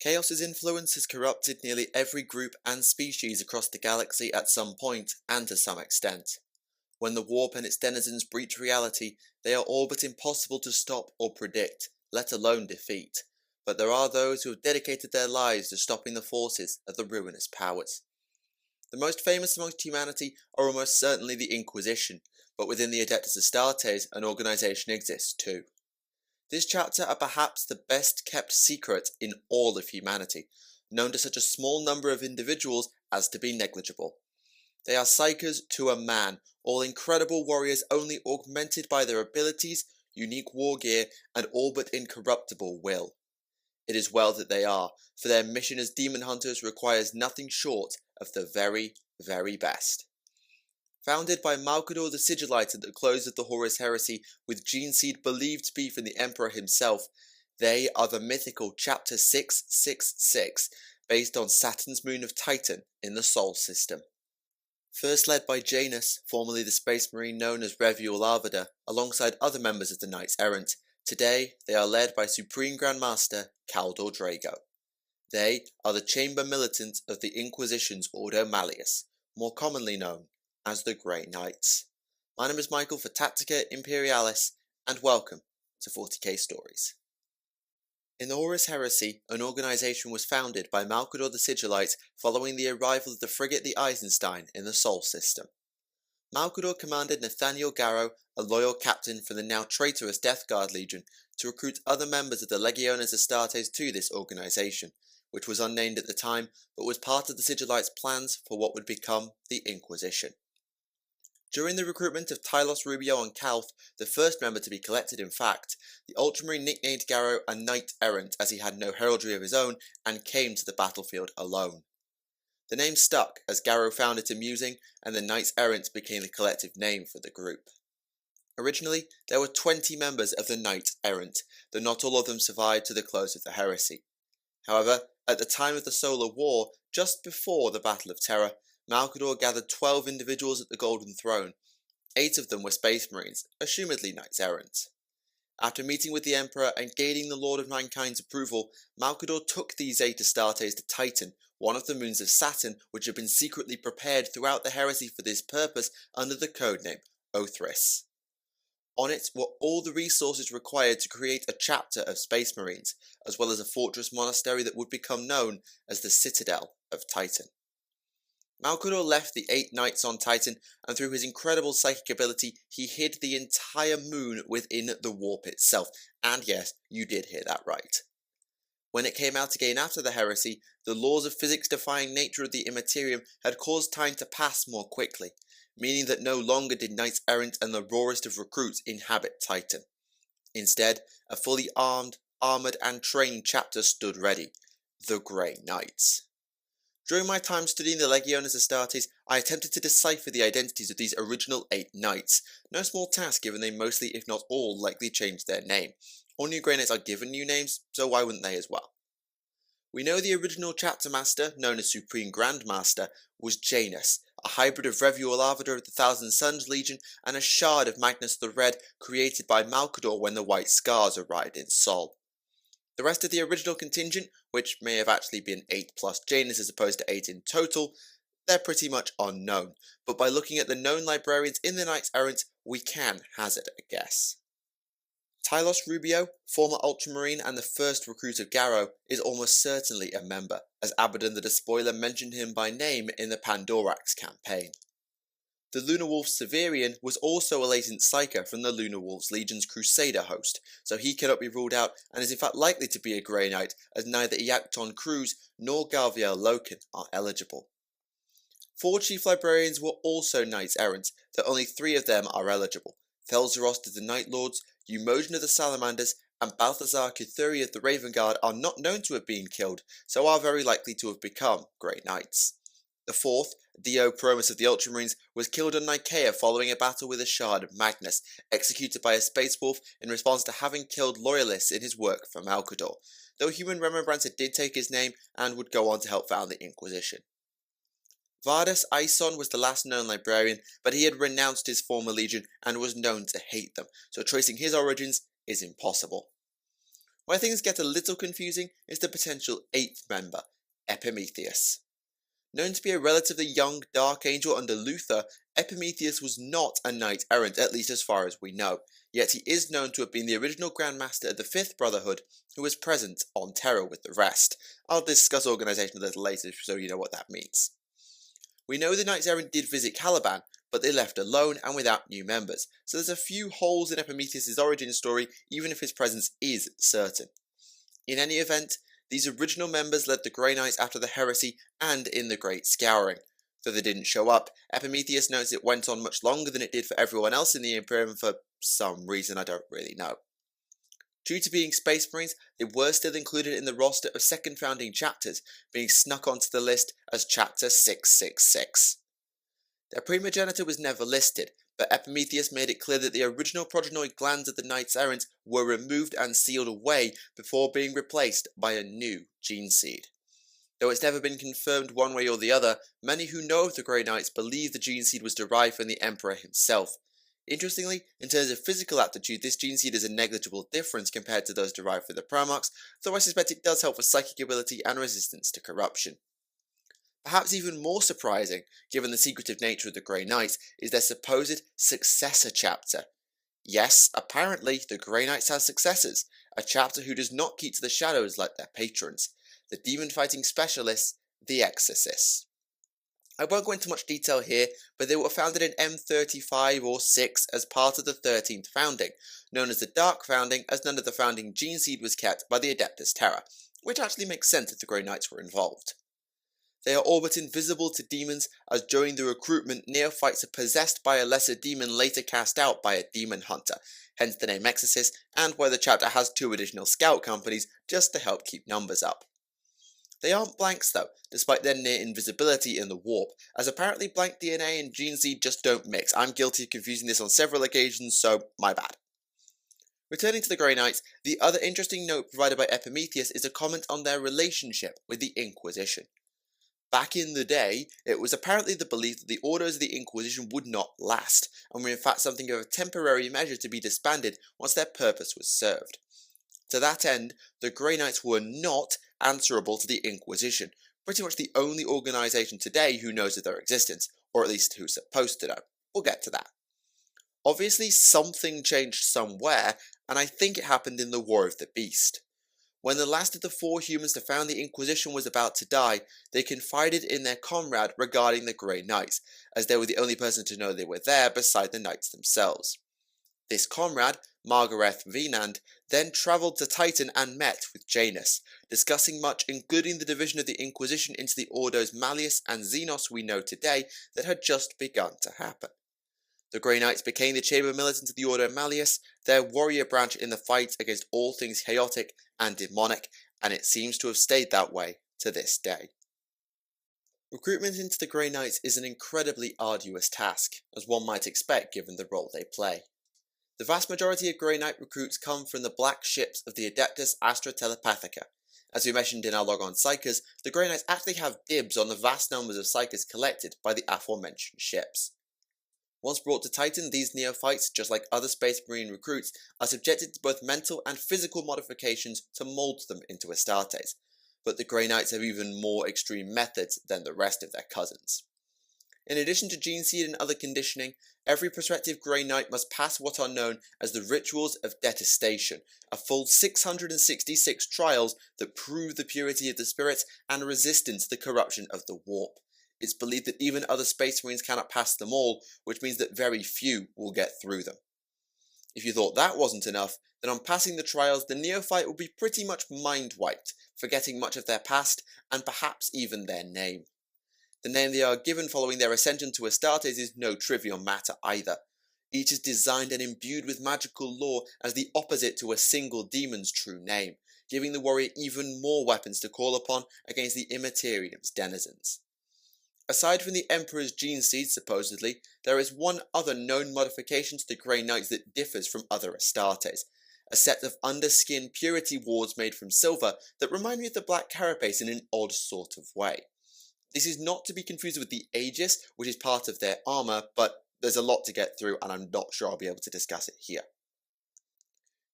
Chaos's influence has corrupted nearly every group and species across the galaxy at some point, and to some extent. When the warp and its denizens breach reality, they are all but impossible to stop or predict, let alone defeat. But there are those who have dedicated their lives to stopping the forces of the ruinous powers. The most famous amongst humanity are almost certainly the Inquisition, but within the Adeptus Astartes an organisation exists too. This chapter are perhaps the best kept secret in all of humanity, known to such a small number of individuals as to be negligible. They are psychers to a man, all incredible warriors only augmented by their abilities, unique war gear, and all but incorruptible will. It is well that they are, for their mission as demon hunters requires nothing short of the very, very best. Founded by Malcador the Sigillite at the close of the Horus Heresy, with gene seed believed to be from the Emperor himself, they are the mythical Chapter 666, based on Saturn's moon of Titan in the Sol system. First led by Janus, formerly the Space Marine known as Reviul Arvada, alongside other members of the Knights Errant, today they are led by Supreme Grand Master Kaldor Drago. They are the Chamber Militant of the Inquisition's Ordo Malleus, more commonly known as the Grey Knights. My name is Michael for Tactica, Imperialis, and welcome to 40k Stories. In the Horus Heresy, an organisation was founded by Malcador the Sigillite following the arrival of the frigate the Eisenstein in the Sol system. Malcador commanded Nathaniel Garrow, a loyal captain from the now traitorous Death Guard Legion, to recruit other members of the Legiones Astartes to this organisation, which was unnamed at the time, but was part of the Sigillite's plans for what would become the Inquisition. During the recruitment of Tylos Rubio and Calth, the first member to be collected in fact, the Ultramarine nicknamed Garrow a Knight Errant as he had no heraldry of his own and came to the battlefield alone. The name stuck as Garrow found it amusing, and the Knights Errant became the collective name for the group. Originally, there were 20 members of the Knights Errant, though not all of them survived to the close of the heresy. However, at the time of the Solar War, just before the Battle of Terror, Malcador gathered 12 individuals at the Golden Throne. 8 of them were Space Marines, assumedly Knights Errant. After meeting with the Emperor and gaining the Lord of Mankind's approval, Malcador took these 8 Astartes to Titan, one of the moons of Saturn which had been secretly prepared throughout the heresy for this purpose under the codename Othris. On it were all the resources required to create a chapter of Space Marines, as well as a fortress monastery that would become known as the Citadel of Titan. Malcador left the 8 knights on Titan, and through his incredible psychic ability, he hid the entire moon within the warp itself. And yes, you did hear that right. When it came out again after the heresy, the laws of physics-defying nature of the Imperium had caused time to pass more quickly, meaning that no longer did Knights Errant and the rawest of recruits inhabit Titan. Instead, a fully armed, armoured and trained chapter stood ready, the Grey Knights. During my time studying the Legiones Astartes, I attempted to decipher the identities of these original 8 knights. No small task given they mostly, if not all, likely changed their name. All new Grey Knights are given new names, so why wouldn't they as well? We know the original chapter master, known as Supreme Grand Master, was Janus, a hybrid of Reviul Arvada of the Thousand Suns Legion and a shard of Magnus the Red created by Malcador when the White Scars arrived in Sol. The rest of the original contingent, which may have actually been 8 plus Janus as opposed to 8 in total, they're pretty much unknown, but by looking at the known librarians in the Knights Errant, we can hazard a guess. Tylos Rubio, former Ultramarine and the first recruit of Garrow, is almost certainly a member, as Abaddon the Despoiler mentioned him by name in the Pandorax campaign. The Lunar Wolf Severian was also a latent psyker from the Lunar Wolves Legion's Crusader host, so he cannot be ruled out and is in fact likely to be a Grey Knight, as neither Iacton Cruz nor Galviel Loken are eligible. 4 Chief Librarians were also Knights Errant, though only 3 of them are eligible. Felzerost of the Night Lords, Eumogen of the Salamanders, and Balthazar Kuthuri of the Raven Guard are not known to have been killed, so are very likely to have become Grey Knights. The 4th, Dio Promus of the Ultramarines, was killed on Nicaea following a battle with a shard of Magnus, executed by a Space Wolf in response to having killed loyalists in his work for Malcador, though human Remembrancer did take his name and would go on to help found the Inquisition. Vardus Aison was the last known librarian, but he had renounced his former legion and was known to hate them, so tracing his origins is impossible. Where things get a little confusing is the potential 8th member, Epimetheus. Known to be a relatively young Dark Angel under Luther, Epimetheus was not a knight errant, at least as far as we know, yet he is known to have been the original Grand Master of the 5th Brotherhood who was present on Terra with the rest. I'll discuss organisation a little later so you know what that means. We know the Knights Errant did visit Caliban, but they left alone and without new members, so there's a few holes in Epimetheus' origin story even if his presence is certain. In any event, these original members led the Grey Knights after the Heresy and in the Great Scouring. Though they didn't show up, Epimetheus notes it went on much longer than it did for everyone else in the Imperium for some reason I don't really know. Due to being Space Marines, they were still included in the roster of second founding chapters, being snuck onto the list as Chapter 666. Their primogenitor was never listed, but Epimetheus made it clear that the original progenoid glands of the Knights Errant were removed and sealed away before being replaced by a new gene seed. Though it's never been confirmed one way or the other, many who know of the Grey Knights believe the gene seed was derived from the Emperor himself. Interestingly, in terms of physical aptitude, this gene seed is a negligible difference compared to those derived from the Primarchs, though I suspect it does help with psychic ability and resistance to corruption. Perhaps even more surprising, given the secretive nature of the Grey Knights, is their supposed successor chapter. Yes, apparently the Grey Knights have successors, a chapter who does not keep to the shadows like their patrons, the demon-fighting specialists, the Exorcists. I won't go into much detail here, but they were founded in M35 or 6 as part of the 13th founding, known as the Dark Founding as none of the founding gene seed was kept by the Adeptus Terra, which actually makes sense if the Grey Knights were involved. They are all but invisible to demons, as during the recruitment, neophytes are possessed by a lesser demon later cast out by a demon hunter, hence the name Exorcist, and why the chapter has 2 additional scout companies just to help keep numbers up. They aren't blanks though, despite their near invisibility in the warp, as apparently blank DNA and gene seed just don't mix. I'm guilty of confusing this on several occasions, so my bad. Returning to the Grey Knights, the other interesting note provided by Epimetheus is a comment on their relationship with the Inquisition. Back in the day, it was apparently the belief that the orders of the Inquisition would not last, and were in fact something of a temporary measure to be disbanded once their purpose was served. To that end, the Grey Knights were not answerable to the Inquisition, pretty much the only organisation today who knows of their existence, or at least who's supposed to know. We'll get to that. Obviously, something changed somewhere, and I think it happened in the War of the Beast. When the last of the 4 humans to found the Inquisition was about to die, they confided in their comrade regarding the Grey Knights, as they were the only person to know they were there beside the Knights themselves. This comrade, Margareth Venand, then travelled to Titan and met with Janus, discussing much including the division of the Inquisition into the Ordos Malleus and Xenos we know today that had just begun to happen. The Grey Knights became the Chamber Militant of the Ordo Malleus, their warrior branch in the fight against all things chaotic and demonic, and it seems to have stayed that way to this day. Recruitment into the Grey Knights is an incredibly arduous task, as one might expect given the role they play. The vast majority of Grey Knight recruits come from the black ships of the Adeptus Astra Telepathica. As we mentioned in our log on Psychers, the Grey Knights actually have dibs on the vast numbers of Psychers collected by the aforementioned ships. Once brought to Titan, these neophytes, just like other Space Marine recruits, are subjected to both mental and physical modifications to mould them into Astartes, but the Grey Knights have even more extreme methods than the rest of their cousins. In addition to gene seed and other conditioning, every prospective Grey Knight must pass what are known as the Rituals of Detestation, a full 666 trials that prove the purity of the spirits and resistance to the corruption of the warp. It's believed that even other Space Marines cannot pass them all, which means that very few will get through them. If you thought that wasn't enough, then on passing the trials, the neophyte will be pretty much mind-wiped, forgetting much of their past, and perhaps even their name. The name they are given following their ascension to Astartes is no trivial matter either. Each is designed and imbued with magical lore as the opposite to a single demon's true name, giving the warrior even more weapons to call upon against the Immaterium's denizens. Aside from the Emperor's gene seed, supposedly, there is one other known modification to the Grey Knights that differs from other Astartes, a set of underskin purity wards made from silver that remind me of the Black Carapace in an odd sort of way. This is not to be confused with the Aegis, which is part of their armour, but there's a lot to get through and I'm not sure I'll be able to discuss it here.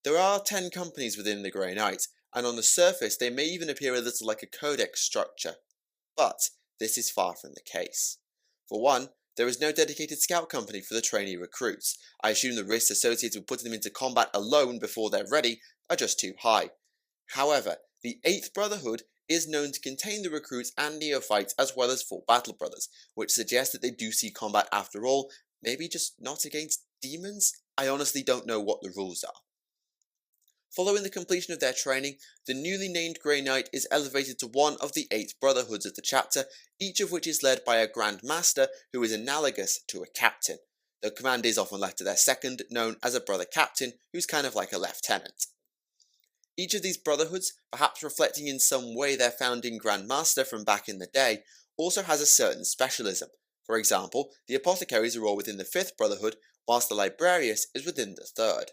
There are 10 companies within the Grey Knights, and on the surface they may even appear a little like a codex structure. But this is far from the case. For one, there is no dedicated scout company for the trainee recruits. I assume the risks associated with putting them into combat alone before they're ready are just too high. However, the 8th Brotherhood is known to contain the recruits and neophytes as well as 4 battle brothers, which suggests that they do see combat after all, maybe just not against demons? I honestly don't know what the rules are. Following the completion of their training, the newly named Grey Knight is elevated to one of the 8 Brotherhoods of the chapter, each of which is led by a Grand Master who is analogous to a captain. The command is often left to their second, known as a Brother Captain, who's kind of like a lieutenant. Each of these Brotherhoods, perhaps reflecting in some way their founding Grand Master from back in the day, also has a certain specialism. For example, the Apothecaries are all within the 5th Brotherhood, whilst the Librarius is within the 3rd.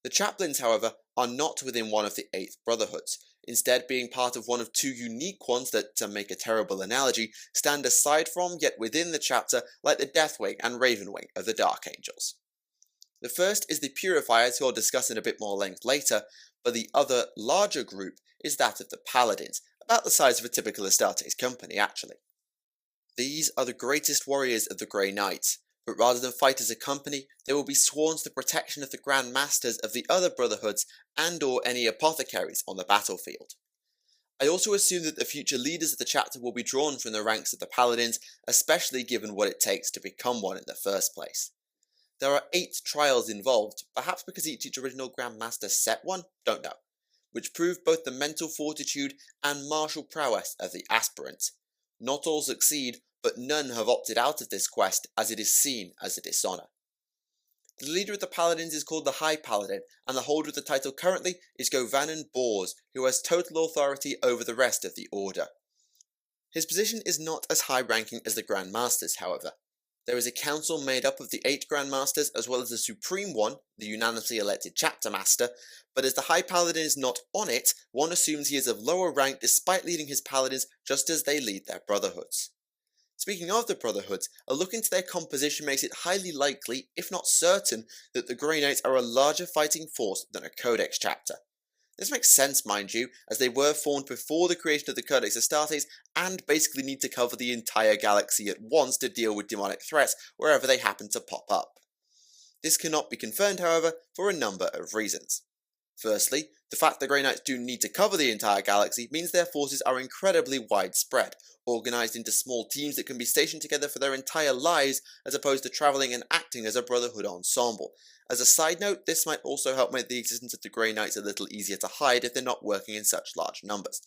The Chaplains, however, are not within one of the 8th Brotherhoods, instead being part of one of 2 unique ones that, to make a terrible analogy, stand aside from yet within the chapter like the Deathwing and Ravenwing of the Dark Angels. The first is the Purifiers, who I'll discuss in a bit more length later, but the other, larger group is that of the Paladins, about the size of a typical Astartes company actually. These are the greatest warriors of the Grey Knights, but rather than fight as a company, they will be sworn to the protection of the Grand Masters of the other Brotherhoods and or any Apothecaries on the battlefield. I also assume that the future leaders of the chapter will be drawn from the ranks of the Paladins, especially given what it takes to become one in the first place. There are 8 trials involved, perhaps because each original Grand Master set one, don't know, which prove both the mental fortitude and martial prowess of the aspirant. Not all succeed, but none have opted out of this quest, as it is seen as a dishonour. The leader of the Paladins is called the High Paladin, and the holder of the title currently is Govanen Bors, who has total authority over the rest of the Order. His position is not as high-ranking as the Grand Masters, however. There is a council made up of the 8 Grand Masters as well as the Supreme One, the unanimously elected Chapter Master, but as the High Paladin is not on it, one assumes he is of lower rank despite leading his Paladins just as they lead their Brotherhoods. Speaking of the Brotherhoods, a look into their composition makes it highly likely, if not certain, that the Grey Knights are a larger fighting force than a Codex chapter. This makes sense, mind you, as they were formed before the creation of the Codex Astartes and basically need to cover the entire galaxy at once to deal with demonic threats wherever they happen to pop up. This cannot be confirmed, however, for a number of reasons. Firstly, the fact the Grey Knights do need to cover the entire galaxy means their forces are incredibly widespread, organised into small teams that can be stationed together for their entire lives as opposed to travelling and acting as a Brotherhood ensemble. As a side note, this might also help make the existence of the Grey Knights a little easier to hide if they're not working in such large numbers.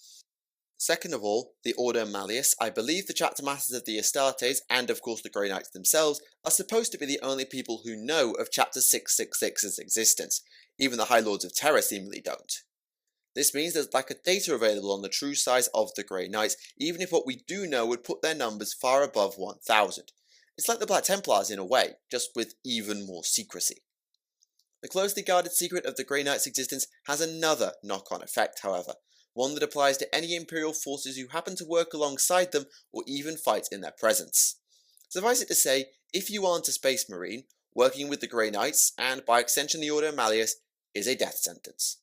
Second of all, the Order Malleus, I believe the Chapter Masters of the Astartes, and of course the Grey Knights themselves, are supposed to be the only people who know of Chapter 666's existence. Even the High Lords of Terror seemingly don't. This means there's lack of data available on the true size of the Grey Knights, even if what we do know would put their numbers far above 1,000. It's like the Black Templars in a way, just with even more secrecy. The closely guarded secret of the Grey Knights' existence has another knock-on effect, however, one that applies to any Imperial forces who happen to work alongside them or even fight in their presence. Suffice it to say, if you aren't a Space Marine, working with the Grey Knights, and by extension the Order Malleus, is a death sentence.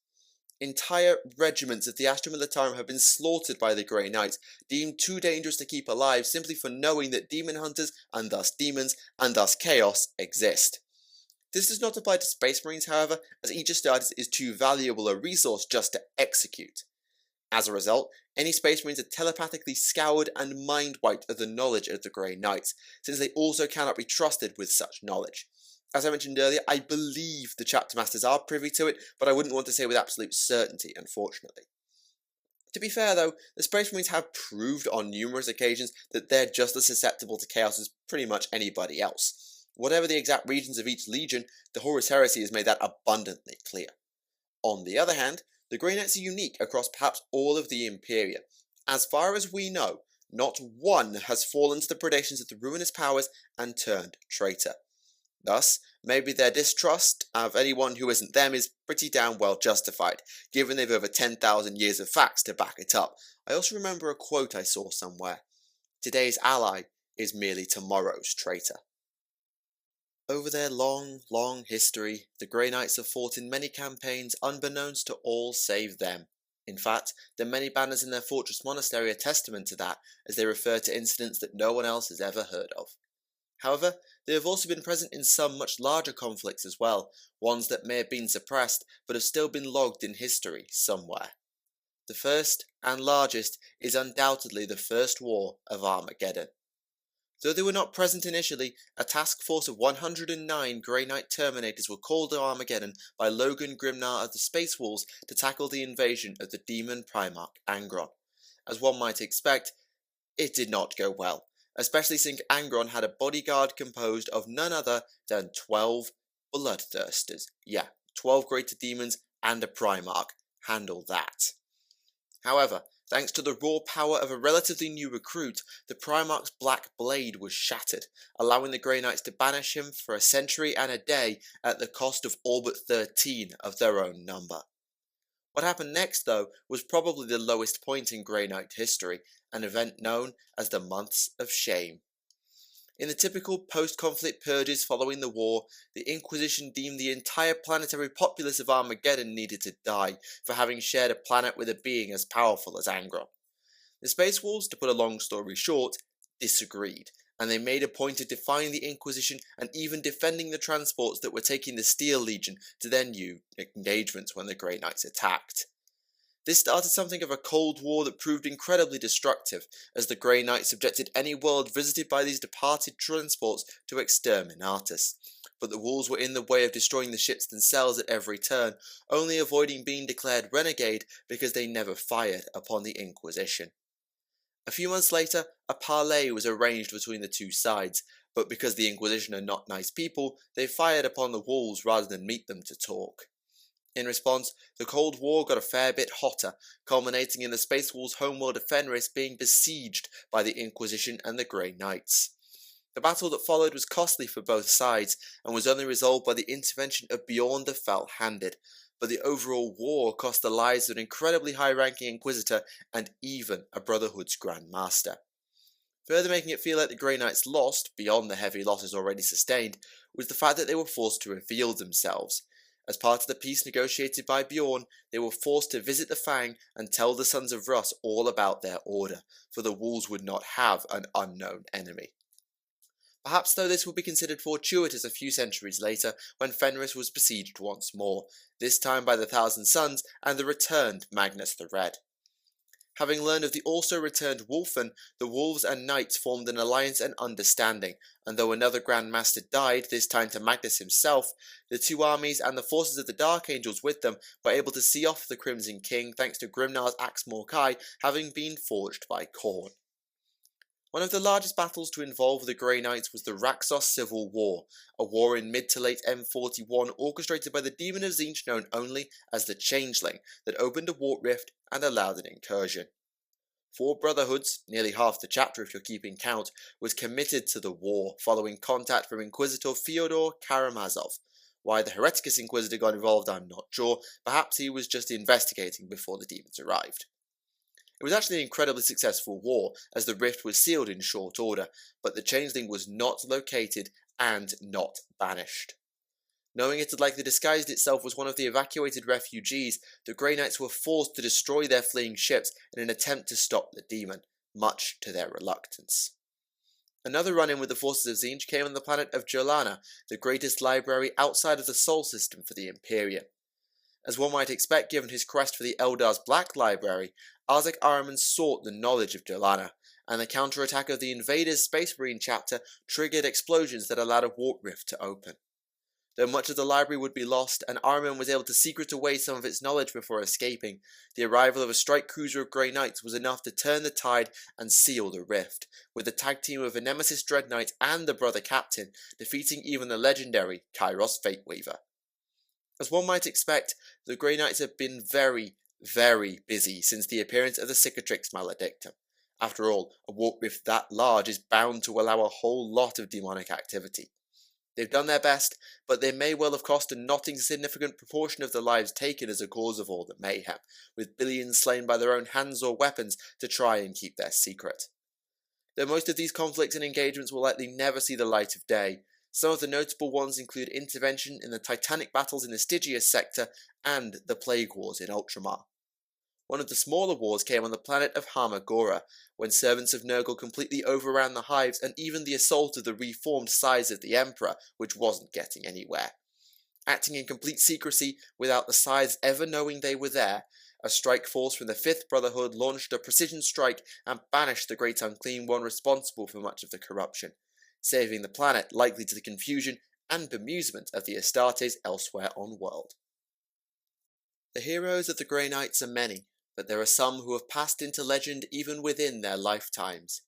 Entire regiments of the Astra Militarum have been slaughtered by the Grey Knights, deemed too dangerous to keep alive simply for knowing that demon hunters, and thus demons, and thus chaos, exist. This does not apply to Space Marines, however, as each Astartes is too valuable a resource just to execute. As a result, any Space Marines are telepathically scoured and mind-wiped of the knowledge of the Grey Knights, since they also cannot be trusted with such knowledge. As I mentioned earlier, I believe the Chapter Masters are privy to it, but I wouldn't want to say with absolute certainty, unfortunately. To be fair though, the Space Marines have proved on numerous occasions that they're just as susceptible to chaos as pretty much anybody else. Whatever the exact regions of each legion, the Horus Heresy has made that abundantly clear. On the other hand, the Grey Knights are unique across perhaps all of the Imperium. As far as we know, not one has fallen to the predations of the ruinous powers and turned traitor. Thus, maybe their distrust of anyone who isn't them is pretty damn well justified, given they've over 10,000 years of facts to back it up. I also remember a quote I saw somewhere. Today's ally is merely tomorrow's traitor. Over their long, long history, the Grey Knights have fought in many campaigns unbeknownst to all save them. In fact, the many banners in their fortress monastery are testament to that, as they refer to incidents that no one else has ever heard of. However, they have also been present in some much larger conflicts as well, ones that may have been suppressed but have still been logged in history somewhere. The first, and largest, is undoubtedly the First War of Armageddon. Though they were not present initially, a task force of 109 Grey Knight Terminators were called to Armageddon by Logan Grimnar of the Space Wolves to tackle the invasion of the demon Primarch Angron. As one might expect, it did not go well, especially since Angron had a bodyguard composed of none other than 12 bloodthirsters. Yeah, 12 greater demons and a Primarch. Handle that. However, thanks to the raw power of a relatively new recruit, the Primarch's black blade was shattered, allowing the Grey Knights to banish him for a century and a day at the cost of all but 13 of their own number. What happened next, though, was probably the lowest point in Grey Knight history, an event known as the Months of Shame. In the typical post-conflict purges following the war, the Inquisition deemed the entire planetary populace of Armageddon needed to die for having shared a planet with a being as powerful as Angron. The Space Wolves, to put a long story short, disagreed, and they made a point of defying the Inquisition and even defending the transports that were taking the Steel Legion to their new engagements when the Grey Knights attacked. This started something of a Cold War that proved incredibly destructive, as the Grey Knights subjected any world visited by these departed transports to exterminatus. But the Wolves were in the way of destroying the ships themselves at every turn, only avoiding being declared renegade because they never fired upon the Inquisition. A few months later, a parley was arranged between the two sides, but because the Inquisition are not nice people, they fired upon the Wolves rather than meet them to talk. In response, the Cold War got a fair bit hotter, culminating in the Space Wolves' homeworld of Fenris being besieged by the Inquisition and the Grey Knights. The battle that followed was costly for both sides, and was only resolved by the intervention of Bjorn the Fell-Handed, but the overall war cost the lives of an incredibly high-ranking Inquisitor and even a Brotherhood's Grand Master. Further making it feel like the Grey Knights lost, beyond the heavy losses already sustained, was the fact that they were forced to reveal themselves. As part of the peace negotiated by Bjorn, they were forced to visit the Fang and tell the Sons of Rus all about their order, for the Wolves would not have an unknown enemy. Perhaps though this would be considered fortuitous a few centuries later, when Fenris was besieged once more, this time by the Thousand Sons and the returned Magnus the Red. Having learned of the also returned Wulfen, the Wolves and Knights formed an alliance and understanding, and though another Grand Master died, this time to Magnus himself, the two armies and the forces of the Dark Angels with them were able to see off the Crimson King thanks to Grimnar's Axe Morkai having been forged by Khorne. One of the largest battles to involve the Grey Knights was the Raxos Civil War, a war in mid to late M41 orchestrated by the Demon of Tzeentch known only as the Changeling that opened a warp rift and allowed an incursion. 4 brotherhoods, nearly half the chapter if you're keeping count, was committed to the war following contact from Inquisitor Fyodor Karamazov. Why the Hereticus Inquisitor got involved I'm not sure, perhaps he was just investigating before the demons arrived. It was actually an incredibly successful war, as the rift was sealed in short order, but the Changeling was not located and not banished. Knowing it had likely disguised itself as one of the evacuated refugees, the Grey Knights were forced to destroy their fleeing ships in an attempt to stop the demon, much to their reluctance. Another run-in with the forces of Tzeentch came on the planet of Jolana, the greatest library outside of the Sol system for the Imperium. As one might expect given his quest for the Eldar's Black Library, Arzak Ahriman sought the knowledge of Jolana, and the counterattack of the Invaders Space Marine chapter triggered explosions that allowed a warp rift to open. Though much of the library would be lost, and Ahriman was able to secret away some of its knowledge before escaping, the arrival of a strike cruiser of Grey Knights was enough to turn the tide and seal the rift, with the tag team of a Nemesis Dread Knight and the Brother Captain defeating even the legendary Kairos Fateweaver. As one might expect, the Grey Knights have been very, very busy since the appearance of the Cicatrix Maledictum. After all, a warp rift that large is bound to allow a whole lot of demonic activity. They've done their best, but they may well have cost a not insignificant proportion of the lives taken as a cause of all the mayhem, with billions slain by their own hands or weapons to try and keep their secret. Though most of these conflicts and engagements will likely never see the light of day, Some of the notable ones include intervention in the Titanic battles in the Stygius sector and the Plague Wars in Ultramar. One of the smaller wars came on the planet of Hamagora, when servants of Nurgle completely overran the hives and even the assault of the reformed Sires of the Emperor, which wasn't getting anywhere. Acting in complete secrecy, without the Sires ever knowing they were there, a strike force from the Fifth Brotherhood launched a precision strike and banished the Great Unclean One responsible for much of the corruption, saving the planet likely to the confusion and bemusement of the Astartes elsewhere on world. The heroes of the Grey Knights are many, but there are some who have passed into legend even within their lifetimes.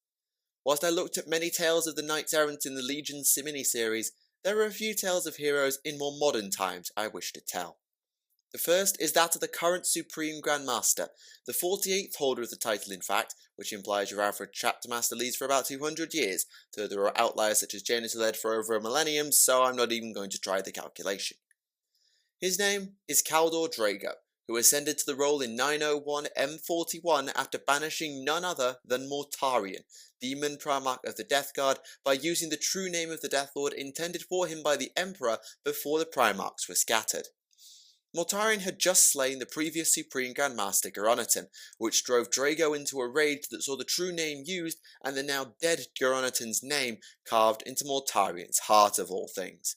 Whilst I looked at many tales of the Knights Errant in the Legion's mini-series, there are a few tales of heroes in more modern times I wish to tell. The first is that of the current Supreme Grand Master, the 48th holder of the title in fact, which implies your average chapter master leads for about 200 years, though there are outliers such as Janus who led for over a millennium, so I'm not even going to try the calculation. His name is Malcador Drago, who ascended to the role in 901 M41 after banishing none other than Mortarion, demon Primarch of the Death Guard, by using the true name of the Death Lord intended for him by the Emperor before the Primarchs were scattered. Mortarion had just slain the previous Supreme Grand Master Garen, which drove Drago into a rage that saw the true name used and the now dead Garen's name carved into Mortarion's heart of all things.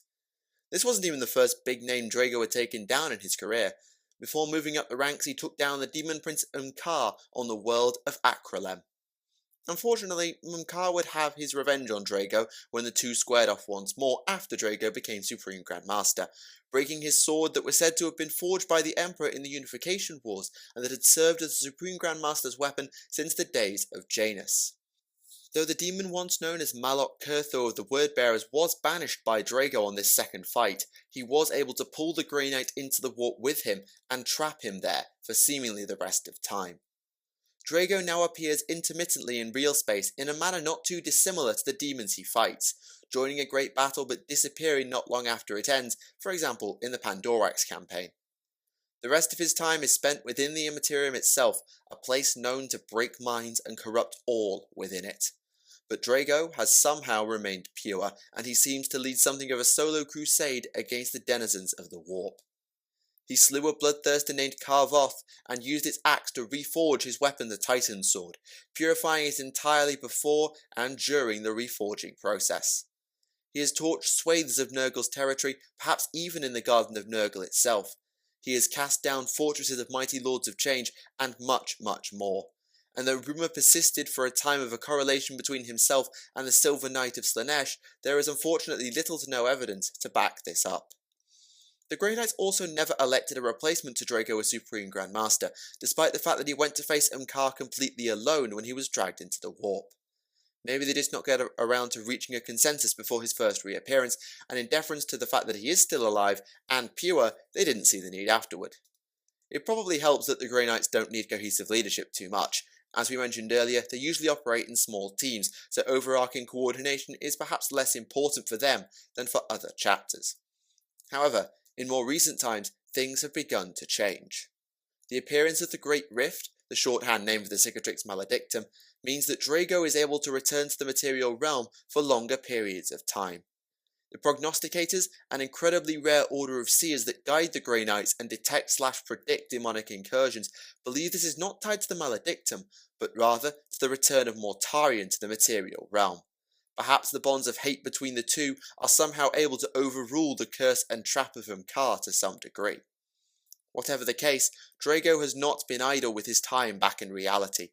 This wasn't even the first big name Drago had taken down in his career. Before moving up the ranks, he took down the Demon Prince Umkar on the world of Akralem. Unfortunately, Umkar would have his revenge on Drago when the two squared off once more after Drago became Supreme Grand Master, breaking his sword that was said to have been forged by the Emperor in the Unification Wars and that had served as the Supreme Grand Master's weapon since the days of Janus. Though the demon once known as Malok Kurthor of the Wordbearers was banished by Drago on this second fight, he was able to pull the Grey Knight into the warp with him and trap him there for seemingly the rest of time. Drago now appears intermittently in real space in a manner not too dissimilar to the demons he fights, joining a great battle but disappearing not long after it ends, for example in the Pandorax campaign. The rest of his time is spent within the Imperium itself, a place known to break minds and corrupt all within it. But Drago has somehow remained pure, and he seems to lead something of a solo crusade against the denizens of the warp. He slew a bloodthirster named Karvoth and used its axe to reforge his weapon, the Titan Sword, purifying it entirely before and during the reforging process. He has torched swathes of Nurgle's territory, perhaps even in the Garden of Nurgle itself. He has cast down fortresses of mighty Lords of Change, and much, much more. And though rumour persisted for a time of a correlation between himself and the Silver Knight of Slaanesh, there is unfortunately little to no evidence to back this up. The Grey Knights also never elected a replacement to Drago as Supreme Grand Master, despite the fact that he went to face Umkar completely alone when he was dragged into the warp. Maybe they did not get around to reaching a consensus before his first reappearance, and in deference to the fact that he is still alive and pure, they didn't see the need afterward. It probably helps that the Grey Knights don't need cohesive leadership too much. As we mentioned earlier, they usually operate in small teams, so overarching coordination is perhaps less important for them than for other chapters. However, in more recent times, things have begun to change. The appearance of the Great Rift, the shorthand name for the Cicatrix Maledictum, means that Drago is able to return to the material realm for longer periods of time. The Prognosticators, an incredibly rare order of seers that guide the Grey Knights and detect/predict demonic incursions, believe this is not tied to the Maledictum, but rather to the return of Mortarion to the material realm. Perhaps the bonds of hate between the two are somehow able to overrule the curse and trap of Umkar to some degree. Whatever the case, Drago has not been idle with his time back in reality.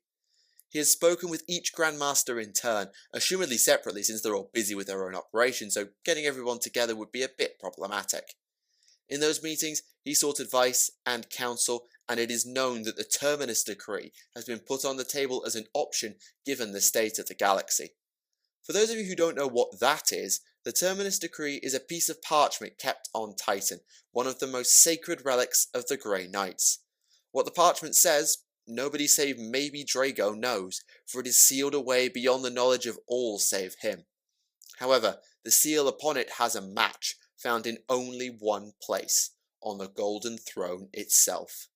He has spoken with each Grand Master in turn, assumedly separately since they're all busy with their own operations, so getting everyone together would be a bit problematic. In those meetings, he sought advice and counsel, and it is known that the Terminus Decree has been put on the table as an option given the state of the galaxy. For those of you who don't know what that is, the Terminus Decree is a piece of parchment kept on Titan, one of the most sacred relics of the Grey Knights. What the parchment says, nobody save maybe Drago knows, for it is sealed away beyond the knowledge of all save him. However, the seal upon it has a match, found in only one place, on the Golden Throne itself.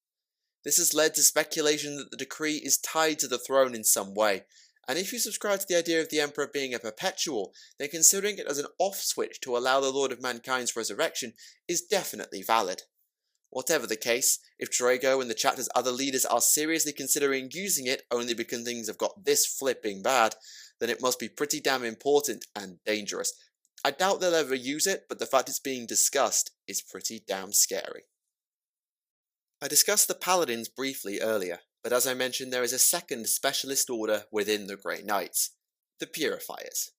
This has led to speculation that the decree is tied to the throne in some way, and if you subscribe to the idea of the Emperor being a perpetual, then considering it as an off switch to allow the Lord of Mankind's resurrection is definitely valid. Whatever the case, if Drago and the chapter's other leaders are seriously considering using it only because things have got this flipping bad, then it must be pretty damn important and dangerous. I doubt they'll ever use it, but the fact it's being discussed is pretty damn scary. I discussed the Paladins briefly earlier, but as I mentioned there is a second specialist order within the Grey Knights, the Purifiers.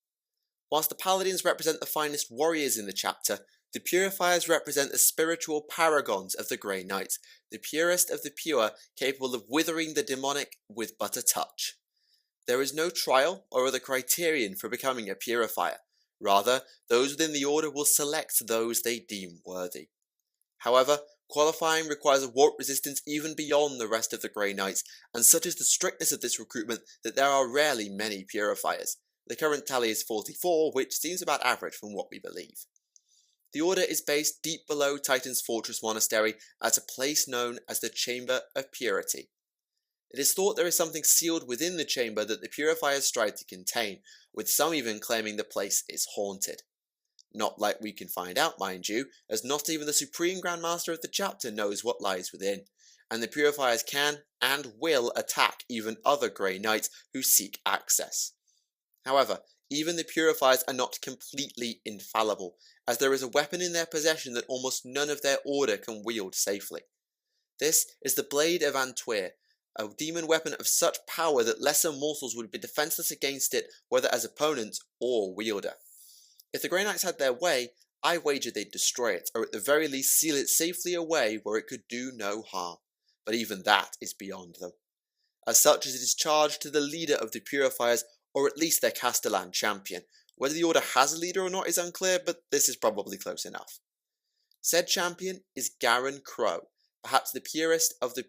Whilst the Paladins represent the finest warriors in the chapter, the Purifiers represent the spiritual paragons of the Grey Knights, the purest of the pure, capable of withering the demonic with but a touch. There is no trial or other criterion for becoming a Purifier. Rather, those within the order will select those they deem worthy. However, qualifying requires a warp resistance even beyond the rest of the Grey Knights, and such is the strictness of this recruitment that there are rarely many Purifiers. The current tally is 44, which seems about average from what we believe. The order is based deep below Titan's Fortress Monastery at a place known as the Chamber of Purity. It is thought there is something sealed within the chamber that the Purifiers strive to contain, with some even claiming the place is haunted. Not like we can find out, mind you, as not even the Supreme Grand Master of the chapter knows what lies within, and the Purifiers can and will attack even other Grey Knights who seek access. However, even the Purifiers are not completely infallible, as there is a weapon in their possession that almost none of their order can wield safely. This is the Blade of Antwer, a demon weapon of such power that lesser mortals would be defenseless against it, whether as opponent or wielder. If the Grey Knights had their way, I wager they'd destroy it, or at the very least seal it safely away where it could do no harm. But even that is beyond them. As such, it is charged to the leader of the Purifiers, or at least their Castellan champion. Whether the order has a leader or not is unclear, but this is probably close enough. Said champion is Garen Crow, perhaps the purest of the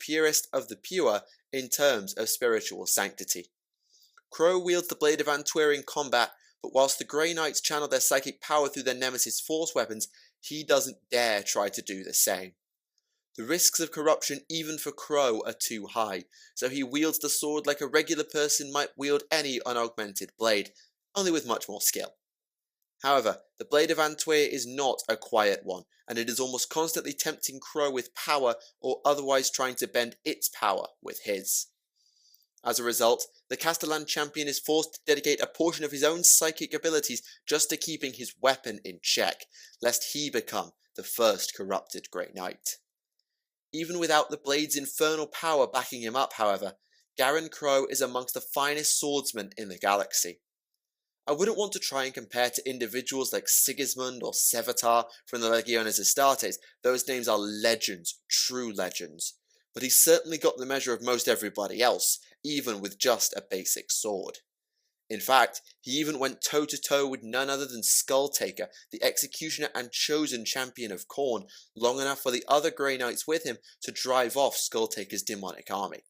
pure in terms of spiritual sanctity. Crow wields the Blade of Antwer in combat, but whilst the Grey Knights channel their psychic power through their nemesis force weapons, he doesn't dare try to do the same. The risks of corruption even for Crow are too high, so he wields the sword like a regular person might wield any unaugmented blade, only with much more skill. However, the Blade of Antwer is not a quiet one, and it is almost constantly tempting Crow with power or otherwise trying to bend its power with his. As a result, the Castellan champion is forced to dedicate a portion of his own psychic abilities just to keeping his weapon in check, lest he become the first corrupted Grey Knight. Even without the blade's infernal power backing him up, however, Garen Crow is amongst the finest swordsmen in the galaxy. I wouldn't want to try and compare to individuals like Sigismund or Sevatar from the Legiones Astartes. Those names are legends, true legends. But he's certainly got the measure of most everybody else, even with just a basic sword. In fact, he even went toe-to-toe with none other than Skulltaker, the executioner and chosen champion of Khorne, long enough for the other Grey Knights with him to drive off Skulltaker's demonic army.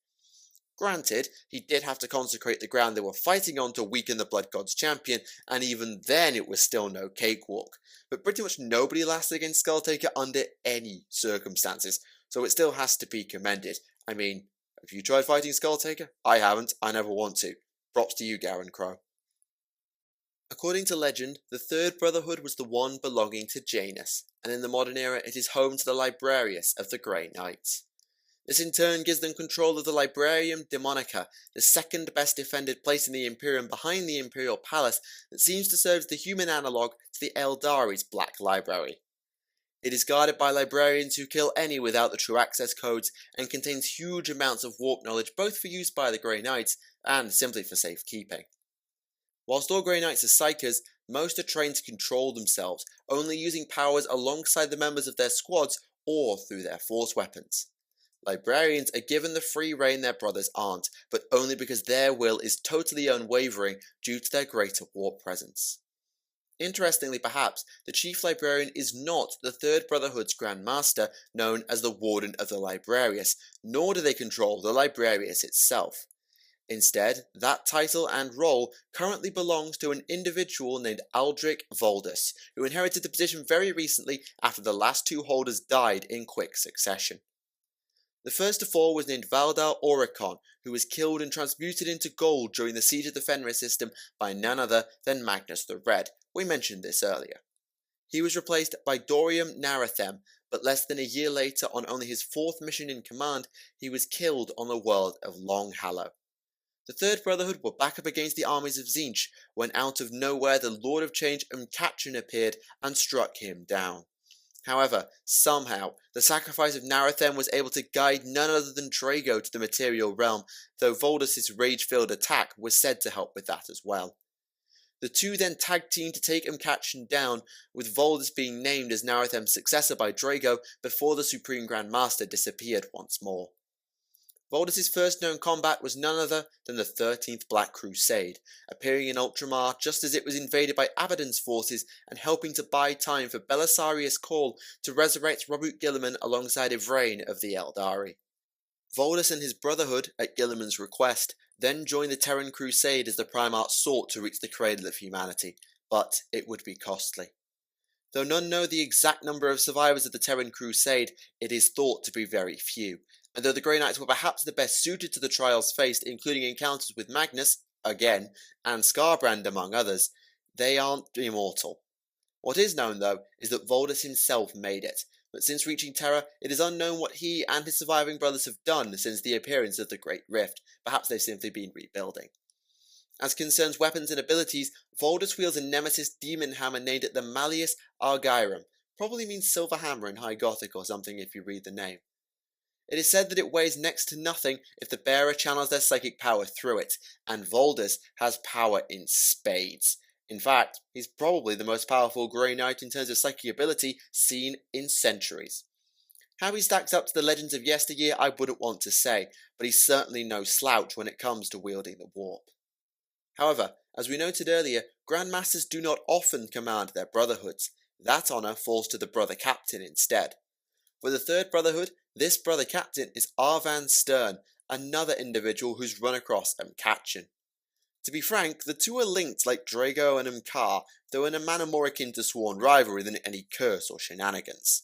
Granted, he did have to consecrate the ground they were fighting on to weaken the Blood God's champion, and even then it was still no cakewalk. But pretty much nobody lasted against Skulltaker under any circumstances, so it still has to be commended. I mean, have you tried fighting Skulltaker? I haven't, I never want to. Props to you, Garen Crow. According to legend, the third brotherhood was the one belonging to Janus, and in the modern era it is home to the Librarius of the Grey Knights. This in turn gives them control of the Librarium Daemonica, the second best defended place in the Imperium behind the Imperial Palace that seems to serve as the human analogue to the Eldari's Black Library. It is guarded by librarians who kill any without the true access codes and contains huge amounts of warp knowledge both for use by the Grey Knights and simply for safekeeping. Whilst all Grey Knights are psychers, most are trained to control themselves, only using powers alongside the members of their squads or through their force weapons. Librarians are given the free rein their brothers aren't, but only because their will is totally unwavering due to their greater warp presence. Interestingly perhaps, the Chief Librarian is not the Third Brotherhood's Grand Master, known as the Warden of the Librarius, nor do they control the Librarius itself. Instead, that title and role currently belongs to an individual named Aldrich Voldus, who inherited the position very recently after the last two holders died in quick succession. The first to fall was named Valdar Oricon, who was killed and transmuted into gold during the Siege of the Fenris system by none other than Magnus the Red. We mentioned this earlier. He was replaced by Dorium Narathem, but less than a year later, on only his 4th mission in command, he was killed on the world of Longhallow. The Third Brotherhood were back up against the armies of Tzeentch, when out of nowhere the Lord of Change Umkachin appeared and struck him down. However, somehow, the sacrifice of Narathem was able to guide none other than Drago to the material realm, though Voldus' rage-filled attack was said to help with that as well. The two then tag-teamed to take Umkachin down, with Voldus being named as Narathem's successor by Drago before the Supreme Grand Master disappeared once more. Voldus' first known combat was none other than the 13th Black Crusade, appearing in Ultramar just as it was invaded by Abaddon's forces and helping to buy time for Belisarius Cawl to resurrect Robert Guilliman alongside Ivrain of the Eldari. Voldus and his Brotherhood, at Guilliman's request, then joined the Terran Crusade as the Primarch sought to reach the cradle of humanity, but it would be costly. Though none know the exact number of survivors of the Terran Crusade, it is thought to be very few, and though the Grey Knights were perhaps the best suited to the trials faced, including encounters with Magnus, again, and Skarbrand among others, they aren't immortal. What is known, though, is that Voldus himself made it, but since reaching Terra, it is unknown what he and his surviving brothers have done since the appearance of the Great Rift. Perhaps they've simply been rebuilding. As concerns weapons and abilities, Voldus wields a nemesis demon hammer named the Malleus Argyrum. Probably means silver hammer in High Gothic or something if you read the name. It is said that it weighs next to nothing if the bearer channels their psychic power through it, and Voldus has power in spades. In fact, he's probably the most powerful Grey Knight in terms of psychic ability seen in centuries. How he stacks up to the legends of yesteryear I wouldn't want to say, but he's certainly no slouch when it comes to wielding the warp. However, as we noted earlier, Grandmasters do not often command their Brotherhoods. That honour falls to the Brother Captain instead. For the Third Brotherhood, this Brother Captain is Arvan Stern, another individual who's run across Umkachin. To be frank, the two are linked like Drago and Umkar, though in a manner more akin to sworn rivalry than any curse or shenanigans.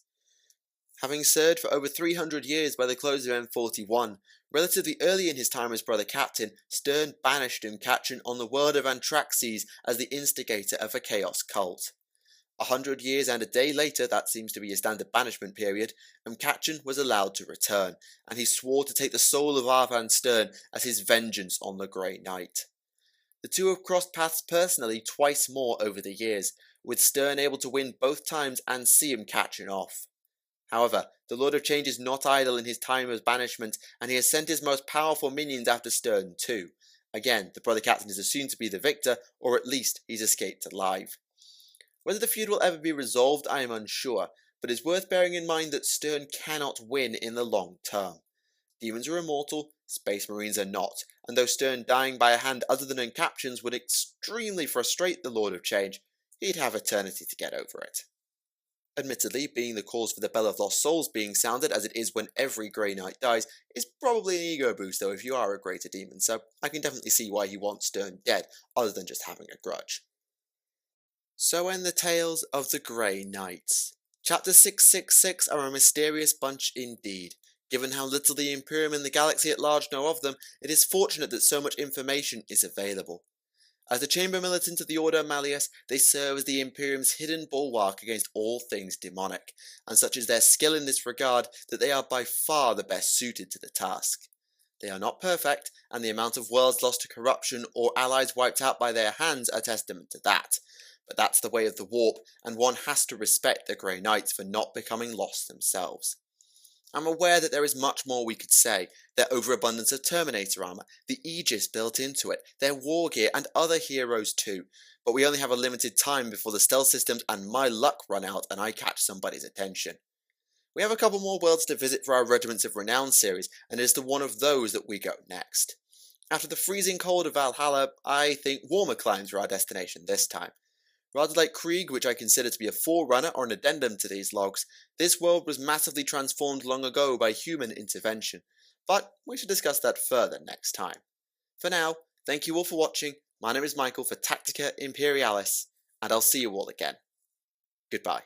Having served for over 300 years by the close of M41, relatively early in his time as Brother Captain, Stern banished Umkachin on the world of Antraxes as the instigator of a chaos cult. 100 years and a day later, that seems to be a standard banishment period, Umkachin was allowed to return, and he swore to take the soul of Arvan Stern as his vengeance on the Grey Knight. The two have crossed paths personally twice more over the years, with Stern able to win both times and see Umkachin off. However, the Lord of Change is not idle in his time of banishment, and he has sent his most powerful minions after Stern too. Again, the Brother Captain is assumed to be the victor, or at least he's escaped alive. Whether the feud will ever be resolved, I am unsure, but it's worth bearing in mind that Stern cannot win in the long term. Demons are immortal, Space Marines are not, and though Stern dying by a hand other than Umkachin's would extremely frustrate the Lord of Change, he'd have eternity to get over it. Admittedly, being the cause for the Bell of Lost Souls being sounded as it is when every Grey Knight dies is probably an ego boost though if you are a greater demon, so I can definitely see why he wants Stern dead, other than just having a grudge. So end the tales of the Grey Knights. Chapter 666 are a mysterious bunch indeed. Given how little the Imperium and the galaxy at large know of them, it is fortunate that so much information is available. As the Chamber Militant of the Order Malleus, they serve as the Imperium's hidden bulwark against all things demonic, and such is their skill in this regard that they are by far the best suited to the task. They are not perfect, and the amount of worlds lost to corruption or allies wiped out by their hands are testament to that. But that's the way of the warp, and one has to respect the Grey Knights for not becoming lost themselves. I'm aware that there is much more we could say, their overabundance of Terminator armor, the Aegis built into it, their war gear and other heroes too, but we only have a limited time before the stealth systems and my luck run out and I catch somebody's attention. We have a couple more worlds to visit for our Regiments of Renown series, and it is to one of those that we go next. After the freezing cold of Valhalla, I think warmer climes are our destination this time. Rather like Krieg, which I consider to be a forerunner or an addendum to these logs, this world was massively transformed long ago by human intervention, but we should discuss that further next time. For now, thank you all for watching, my name is Michael for Tactica Imperialis, and I'll see you all again. Goodbye.